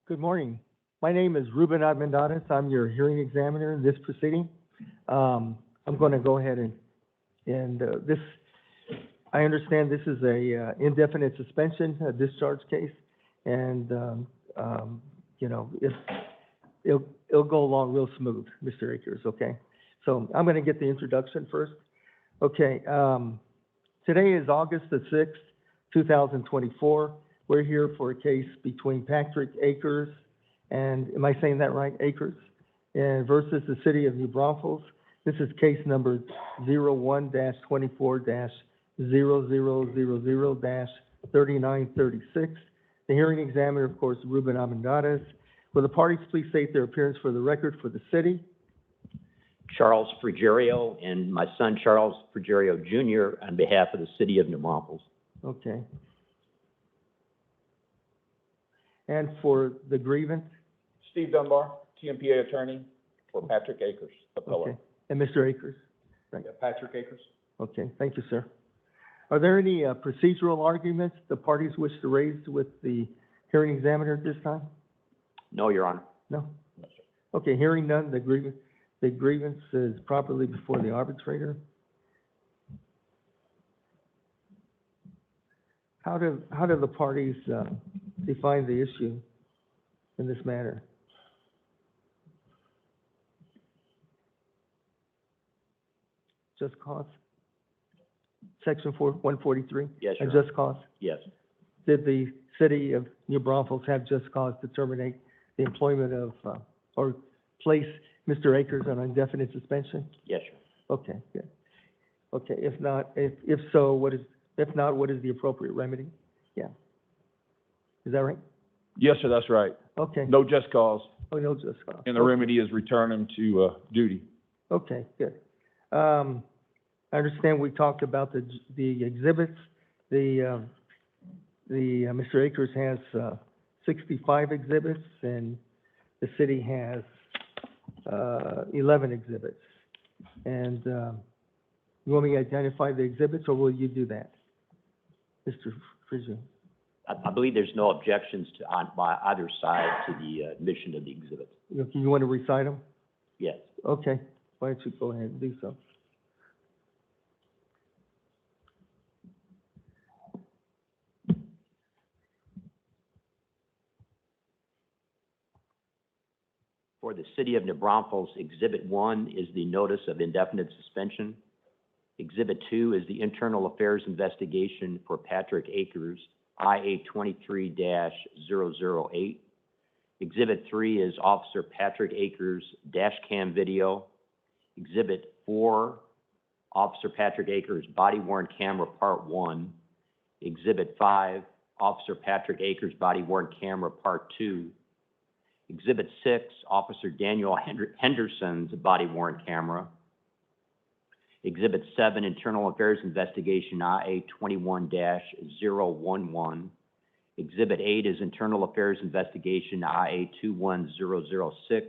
Good morning. My name is Ruben Admendatis. I'm your hearing examiner in this proceeding. I'm going to go ahead and this, I understand this is a indefinite suspension, a discharge case, and you know, it'll go along real smooth, Mr. Akers. Okay. So I'm going to get the introduction first. Okay. Today is August the 6th, 2024. We're here for a case between Patrick Akers and, am I saying that right, Akers, and versus the city of New Braunfels. This is case number 01-24-0000-3936. The hearing examiner, of course, Ruben Amendadas. Will the parties please state their appearance for the record for the city? Charles Frigerio and my son Charles Frigerio Jr. on behalf of the city of New Braunfels. Okay. And for the grievance? Steve Dunbar, TMPA attorney for Patrick Akers, appellate. Okay. And Mr. Akers? Right. Yeah, Patrick Akers. Okay, thank you, sir. Are there any procedural arguments the parties wish to raise with the hearing examiner at this time? No, Your Honor. No? Okay, hearing none, the grievance is properly before the arbitrator. How do the parties define the issue in this matter? Just cause? Section 143? Yes, Your A Honor. just cause? Yes. Did the city of New Braunfels have just cause to terminate the employment of, or place Mr. Akers on indefinite suspension? Yes, Your Honor. Okay, good. Okay, if not, if so, what is the appropriate remedy? Yeah. Is that right? Yes, sir, that's right. Okay. No just cause, Oh, no, just cause. and the remedy is return him to duty. Okay, good. I understand we talked about the exhibits. Mr. Akers has 65 exhibits, and the city has 11 exhibits. And you want me to identify the exhibits, or will you do that, Mr. Frigier? I believe there's no objections by either side to the admission of the exhibits. You want to recite them? Yes. Okay, why don't you go ahead and do so? For the city of New Braunfels, Exhibit 1 is the notice of indefinite suspension. Exhibit 2 is the internal affairs investigation for Patrick Akers, IA 23-008. Exhibit 3 is Officer Patrick Akers' dash cam video. Exhibit 4, Officer Patrick Akers' body-worn camera, Part 1. Exhibit 5, Officer Patrick Akers' body-worn camera, Part 2. Exhibit 6, Officer Daniel Henderson's body-worn camera. Exhibit 7, Internal Affairs Investigation, IA 21-011. Exhibit 8 is Internal Affairs Investigation, IA 21006.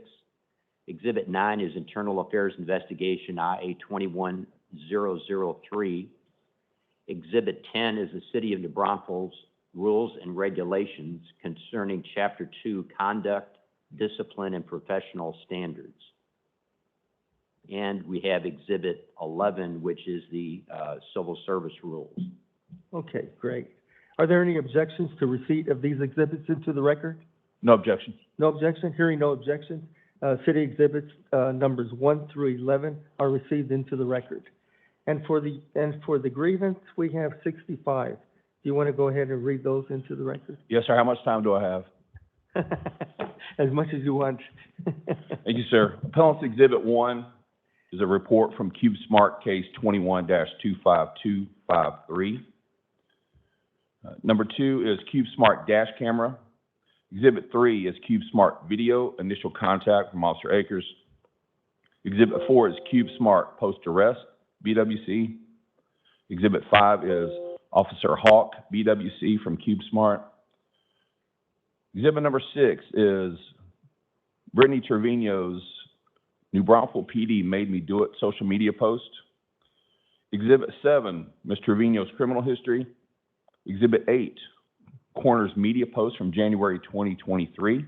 Exhibit 9 is Internal Affairs Investigation, IA 21003. Exhibit 10 is the City of New Braunfels Rules and Regulations concerning Chapter 2, Conduct, Discipline, and Professional Standards. And we have Exhibit 11, which is the Civil Service Rules. Okay, great. Are there any objections to receipt of these exhibits into the record? No objection. No objection. Hearing no objection, city exhibits numbers 1 through 11 are received into the record. And for the grievance, we have 65. Do you want to go ahead and read those into the record? Yes, sir. How much time do I have? As much as you want. Thank you, sir. Appellant's Exhibit 1 is a report from CubeSmart Case 21-25253. Number 2 is CubeSmart Dash Camera. Exhibit 3 is CubeSmart Video, Initial Contact from Officer Akers. Exhibit 4 is CubeSmart Post Arrest, BWC. Exhibit 5 is Officer Hawk, BWC from CubeSmart. Exhibit number 6 is Brittany Trevino's New Braunfels PD Made Me Do It social media post. Exhibit 7, Ms. Trevino's criminal history. Exhibit 8, Coroner's media post from January 2023.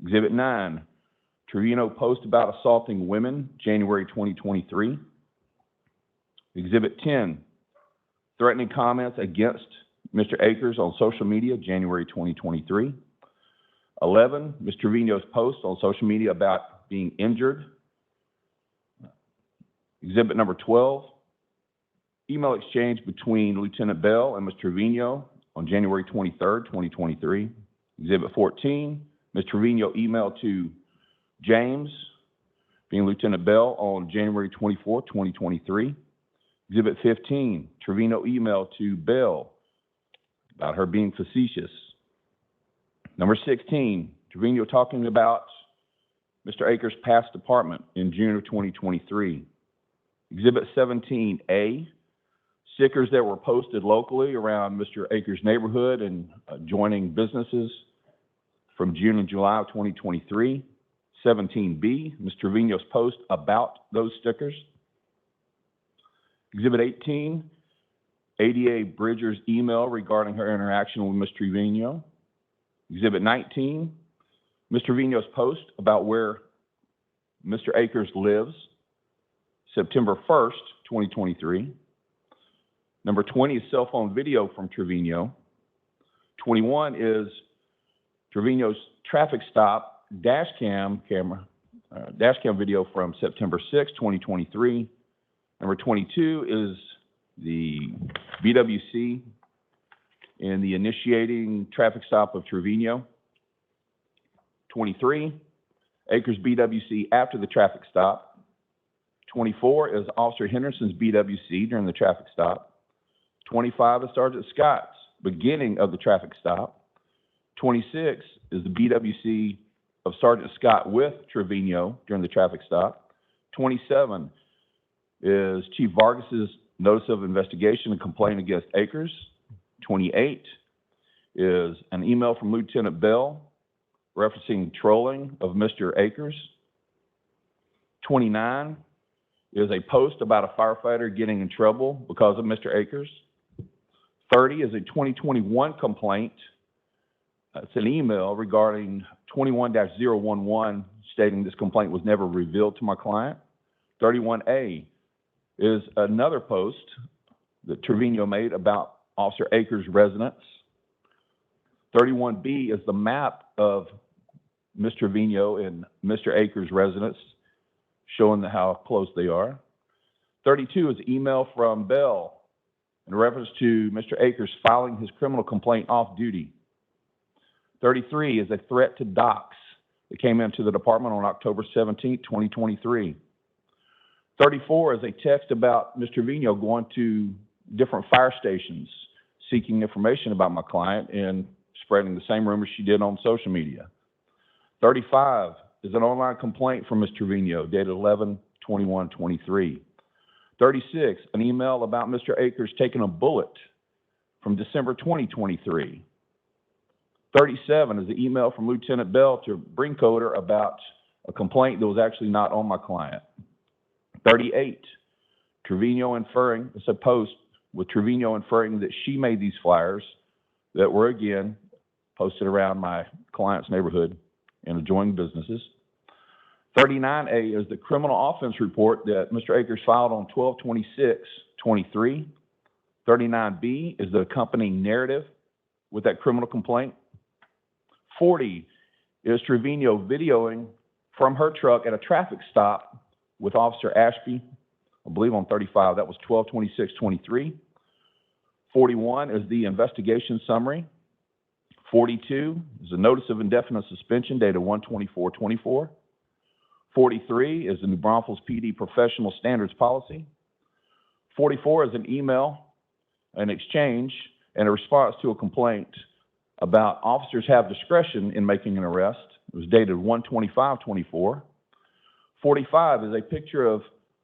Exhibit 9, Trevino post about assaulting women, January 2023. Exhibit 10, threatening comments against Mr. Akers on social media, January 2023. 11, Ms. Trevino's post on social media about being injured. Exhibit number 12, email exchange between Lieutenant Bell and Ms. Trevino on January 23rd, 2023. Exhibit 14, Ms. Trevino email to James, being Lieutenant Bell, on January 24th, 2023. Exhibit 15, Trevino email to Bell about her being facetious. Number 16, Trevino talking about Mr. Akers' past department in June of 2023. Exhibit 17A, stickers that were posted locally around Mr. Akers' neighborhood and adjoining businesses from June and July of 2023. 17B, Ms. Trevino's post about those stickers. Exhibit 18, ADA Bridger's email regarding her interaction with Ms. Trevino. Exhibit 19, Ms. Trevino's post about where Mr. Akers lives, September 1st, 2023. Number 20 is cell phone video from Trevino. 21 is Trevino's traffic stop dash cam video from September 6, 2023. Number 22 is the BWC in the initiating traffic stop of Trevino. 23, Akers BWC after the traffic stop. 24 is Officer Henderson's BWC during the traffic stop. 25 is Sergeant Scott's beginning of the traffic stop. 26 is the BWC of Sergeant Scott with Trevino during the traffic stop. 27 is Chief Vargas's notice of investigation and complaint against Akers. 28 is an email from Lieutenant Bell referencing trolling of Mr. Akers. 29 is a post about a firefighter getting in trouble because of Mr. Akers. 30 is a 2021 complaint. It's an email regarding 21-011 stating this complaint was never revealed to my client. 31A is another post that Trevino made about Officer Akers' residence. 31B is the map of Ms. Trevino and Mr. Akers' residence, showing how close they are. 32 is email from Bell in reference to Mr. Akers filing his criminal complaint off duty. 33 is a threat to docs that came into the department on October 17, 2023. 34 is a text about Ms. Trevino going to different fire stations seeking information about my client and spreading the same rumors she did on social media. 35 is an online complaint from Ms. Trevino dated 11/21/23. 36, an email about Mr. Akers taking a bullet from December 2023. 37 is an email from Lieutenant Bell to Brincoder about a complaint that was actually not on my client. 38, Trevino inferring, it's a post with Trevino inferring that she made these flyers that were, again, posted around my client's neighborhood and adjoining businesses. 39A is the criminal offense report that Mr. Akers filed on 12/26/23. 39B is the accompanying narrative with that criminal complaint. 40 is Trevino videoing from her truck at a traffic stop with Officer Ashby, I believe on 35, that was 12/26/23. 41 is the investigation summary. 42 is a notice of indefinite suspension dated 1/24/24. 43 is the New Braunfels PD professional standards policy. 44 is an email, an exchange, and a response to a complaint about officers have discretion in making an arrest. It was dated 1/25/24. 45 is a picture of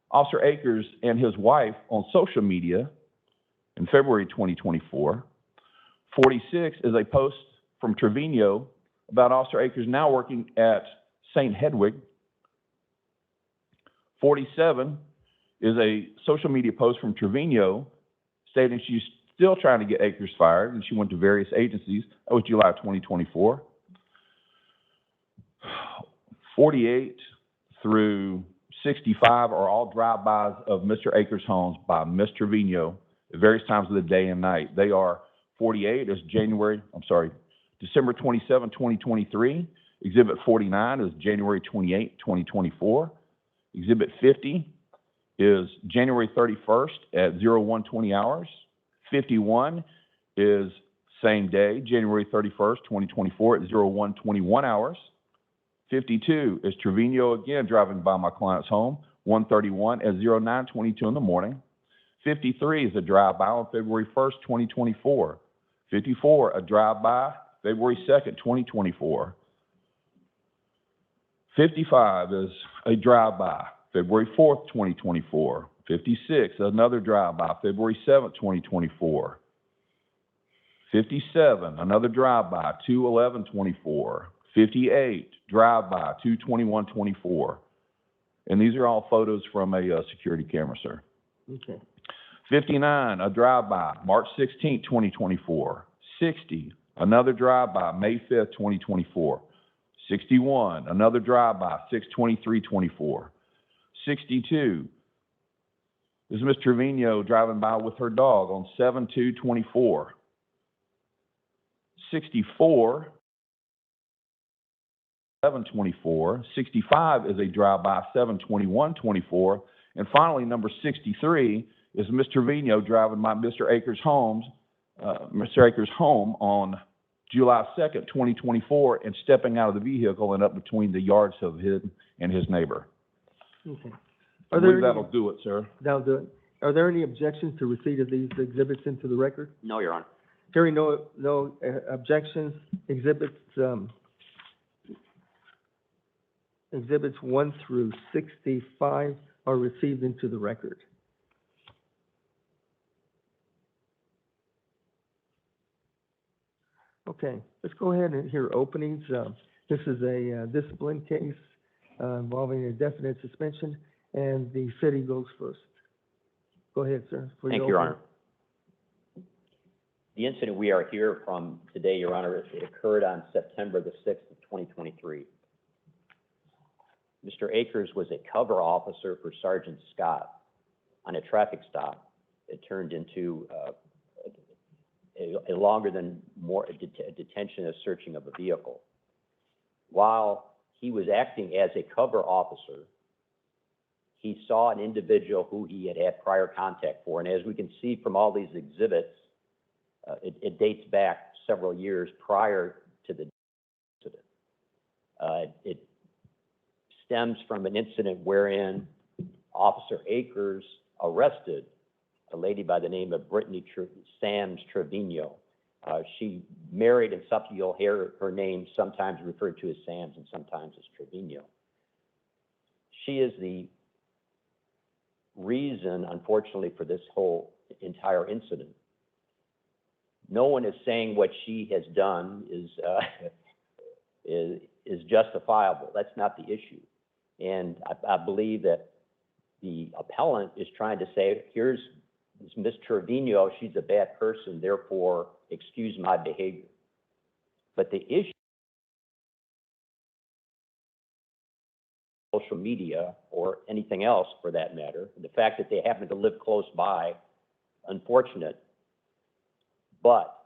Officer Akers and his wife on social media in February 2024. 46 is a post from Trevino about Officer Akers now working at St. Hedwig. 47 is a social media post from Trevino stating she's still trying to get Akers fired, and she went to various agencies. That was July 2024. 48 through 65 are all drive-bys of Mr. Akers' homes by Ms. Trevino at various times of the day and night. They are 48 is December 27, 2023. Exhibit 49 is January 28, 2024. Exhibit 50 is January 31st at 01:20 hours. 51 is same day, January 31st, 2024 at 01:21 hours. 52 is Trevino again driving by my client's home, 1:31 at 09:22 in the morning. 53 is a drive-by on February 1st, 2024. 54, a drive-by February 2nd, 2024. 55 is a drive-by February 4th, 2024. 56, another drive-by February 7th, 2024. 57, another drive-by 2/11/24. 58, drive-by 2/21/24. And these are all photos from a security camera, sir. Okay. 59, a drive-by March 16th, 2024. 60, another drive-by May 5th, 2024. 61, another drive-by 6/23/24. 62 is Ms. Trevino driving by with her dog on 7/2/24. 64, 11/24. 65 is a drive-by 7/21/24. And finally, number 63 is Ms. Trevino driving by Mr. Akers' home on July 2nd, 2024, and stepping out of the vehicle and up between the yards of him and his neighbor. Okay. I believe that'll do it, sir. That'll do it. Are there any objections to receipt of these exhibits into the record? No, Your Honor. Hearing no objections, exhibits 1 through 65 are received into the record. Okay, let's go ahead and hear openings. This is a discipline case involving a definite suspension, and the city goes first. Go ahead, sir. Thank you, Your Honor. The incident we are here from today, Your Honor, it occurred on September the 6th of 2023. Mr. Akers was a cover officer for Sergeant Scott on a traffic stop. It turned into a longer than more detention of searching of a vehicle. While he was acting as a cover officer, he saw an individual who he had had prior contact for. And as we can see from all these exhibits, it dates back several years prior to the incident. It stems from an incident wherein Officer Akers arrested a lady by the name of Brittany Sams Trevino. She married, and you'll hear her name sometimes referred to as Sams and sometimes as Trevino. She is the reason, unfortunately, for this whole entire incident. No one is saying what she has done is justifiable. That's not the issue. And I believe that the appellant is trying to say, here's Ms. Trevino, she's a bad person, therefore excuse my behavior. But the issue social media or anything else for that matter, the fact that they happen to live close by, unfortunate. But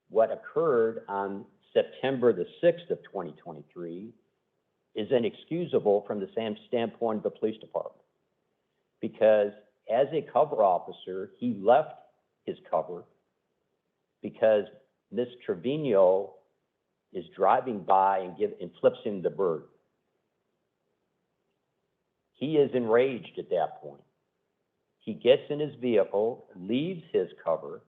what occurred on September the 6th of 2023 is inexcusable from the same standpoint of the police department. Because as a cover officer, he left his cover because Ms. Trevino is driving by and flips him the bird. He is enraged at that point. He gets in his vehicle, leaves his cover,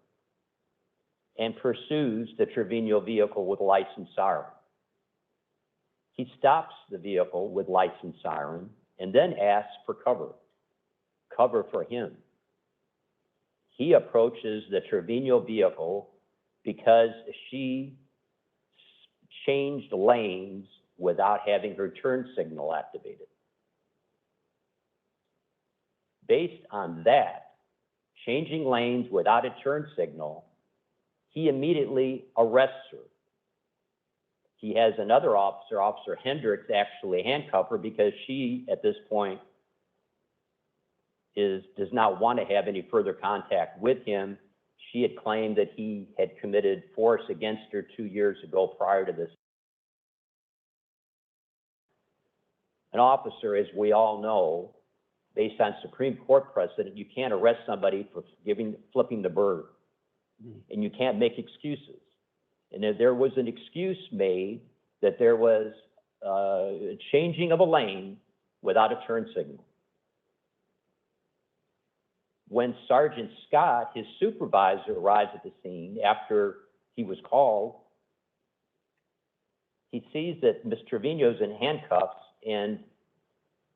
and pursues the Trevino vehicle with lights and siren. He stops the vehicle with lights and siren and then asks for cover for him. He approaches the Trevino vehicle because she changed lanes without having her turn signal activated. Based on that, changing lanes without a turn signal, he immediately arrests her. He has another officer, Officer Hendricks, actually handcuff her because she, at this point, does not want to have any further contact with him. She had claimed that he had committed force against her 2 years ago prior to this. An officer, as we all know, based on Supreme Court precedent, you can't arrest somebody for flipping the bird, and you can't make excuses. And if there was an excuse made that there was a changing of a lane without a turn signal. When Sergeant Scott, his supervisor, arrives at the scene after he was called, he sees that Ms. Trevino's in handcuffs, and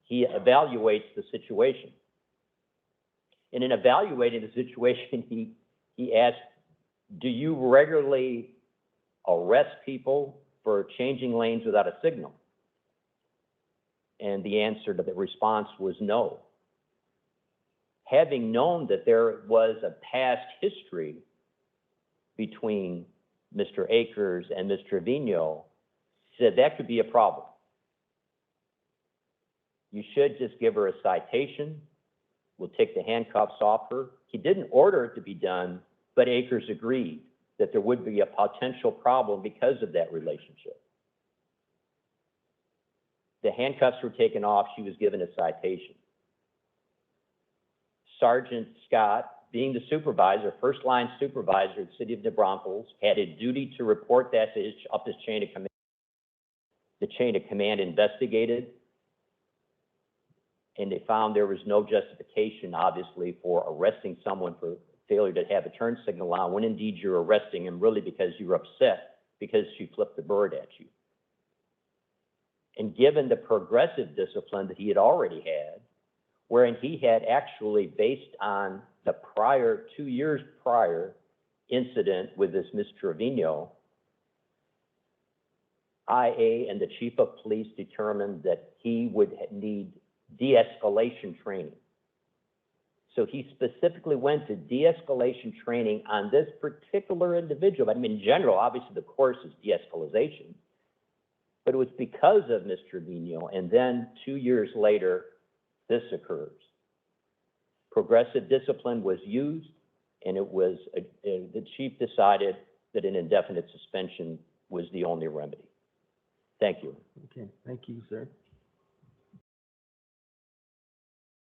he evaluates the situation. And in evaluating the situation, he asked, do you regularly arrest people for changing lanes without a signal? And the answer to the response was no. Having known that there was a past history between Mr. Akers and Ms. Trevino, he said that could be a problem. You should just give her a citation. We'll take the handcuffs off her. He didn't order it to be done, but Akers agreed that there would be a potential problem because of that relationship. The handcuffs were taken off. She was given a citation. Sergeant Scott, being the supervisor, first-line supervisor at the City of New Braunfels, had a duty to report that up his chain of command. The chain of command investigated, and they found there was no justification, obviously, for arresting someone for failure to have a turn signal on, when indeed you're arresting him really because you're upset because she flipped the bird at you. And given the progressive discipline that he had already had, wherein he had actually, based on the 2 years prior incident with this Ms. Trevino, IA and the chief of police determined that he would need de-escalation training. So he specifically went to de-escalation training on this particular individual. I mean, in general, obviously the course is de-escalation, but it was because of Ms. Trevino, and then 2 years later, this occurs. Progressive discipline was used, and it was the chief decided that an indefinite suspension was the only remedy. Thank you. Okay, thank you, sir.